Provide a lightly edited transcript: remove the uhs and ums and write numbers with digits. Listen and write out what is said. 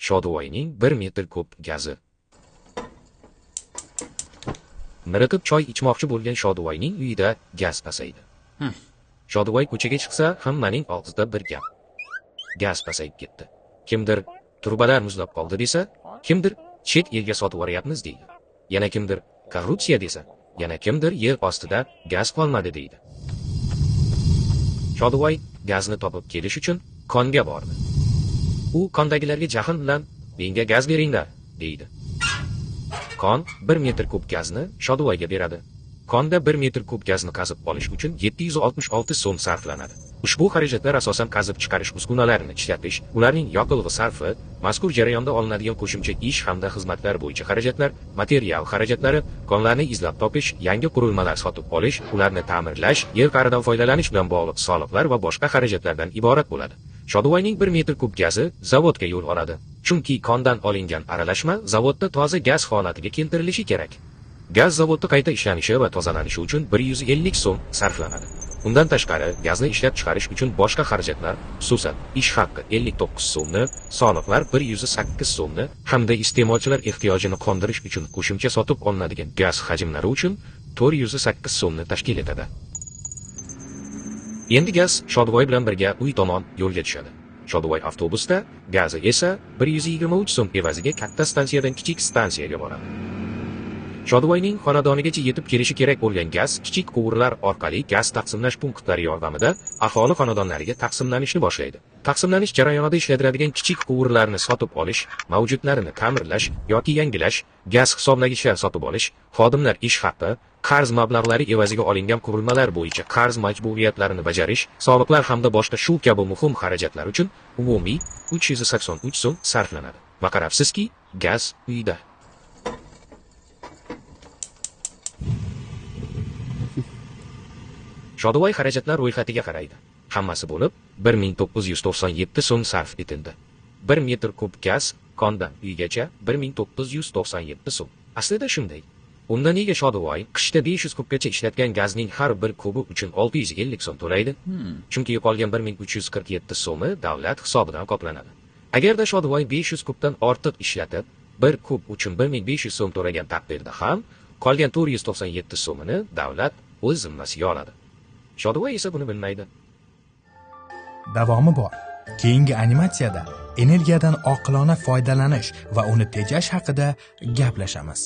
Shodivoyning 1 metr kub gazi. Miriqib choy ichmoqchi bo'lgan Shodivoyning uyida gaz pasaydi. Shodivoy ko'chaga chiqsa, hammaning og'zida bir gap. Gaz pasayib ketdi. Kimdir turbalar muzlab qoldi desa, kimdir chet elga sotib yuboryapmiz deydi. Yana kimdir korrupsiya desa, yana kimdir yer ostida gaz qolmadi deydi. Shodivoy gazni topib kelish uchun konga bordi. U kondagilarga jahl bilan menga gaz beringlar deydi. Kon 1 metr kub gazni Shodivoyga beradi. Konda 1 metr kub gazni qazib olish uchun 766 so'm sarflanadi. Ushbu xarajatlar asosan qazib chiqarish uskunalarini ishlatish, ularning yoqilg'i sarfi, mazkur jarayonda olinadigan qo'shimcha ish hamda xizmatlar bo'yicha xarajatlar, material xarajatlari, konlarni izlab topish, yangi qurilmalar sotib olish, ularni ta'mirlash, yer qa'ridan foydalanish bilan bog'liq soliqlar va boshqa xarajatlardan iborat bo'ladi. Shodivoyning 1 metr kub gazi zavodga yo'l oladi. Chunki kondan olingan aralashma zavodda toza gaz holatiga keltirilishi kerak. Gaz zavodda qayta ishlanishi va tozalanishi uchun 150 so'm sarflanadi. Undan tashqari, gazni ishlab chiqarish uchun boshqa xarajatlar, xususan, ish haqqi 59 so'mni, soliqlar 108 so'mni hamda iste'molchilar ehtiyojini qondirish uchun qo'shimcha sotib olinadigan gaz hajmlari uchun 408 so'mni tashkil etadi. Endi gaz Shodivoy bilan birga uy tomon yo'lga tushadi. Shodivoy avtobusda, gazi esa 123 so'm evaziga katta stansiyadan kichik stansiyaga boradi. Shodivoyning xonadonigacha yetib kelishi kerak bo'lgan gaz kichik quvurlar orqali gaz taqsimlash punktlari yordamida aholi xonadonlariga taqsimlanishni boshlaydi. Taqsimlanish jarayonida ishlatiladigan kichik quvurlarni sotib olish, mavjudlarini ta'mirlash yoki yangilash, gaz hisoblagichlar sotib olish, xodimlar ish haqqi, qarz mablag'lari evaziga olingan qurilmalar bo'yicha qarz majburiyatlarini bajarish, soliqlar hamda boshqa shu kabi muhim xarajatlar uchun umumiy 383 so'm sarflanadi. Va qarabsizki, gaz uyda. Shodivoy xarajatlar ro'yxatiga qaraydi. Hammasi bo'lib 1997 so'm sarf etildi. 1 metr kub gaz kondan uygacha 1997 so'm. Aslida shunday. Unda nega Shodivoy qishda 500 kubgacha ishlatgan gazning har bir kubi uchun 650 so'm to'laydi? Chunki qolgan 1347 so'mi davlat hisobidan qoplanadi. Agarda Shodivoy 500 kubdan ortiq ishlatib, 1 kub uchun 1500 so'm to'lagan taqdirda ham qolgan 497 so'mini davlat o'z zimmasiga oladi. Shodivoy esa buni bilmaydi. Davomi bor. Keyingi animatsiyada energiyadan oqilona foydalanish va uni tejash haqida gaplashamiz.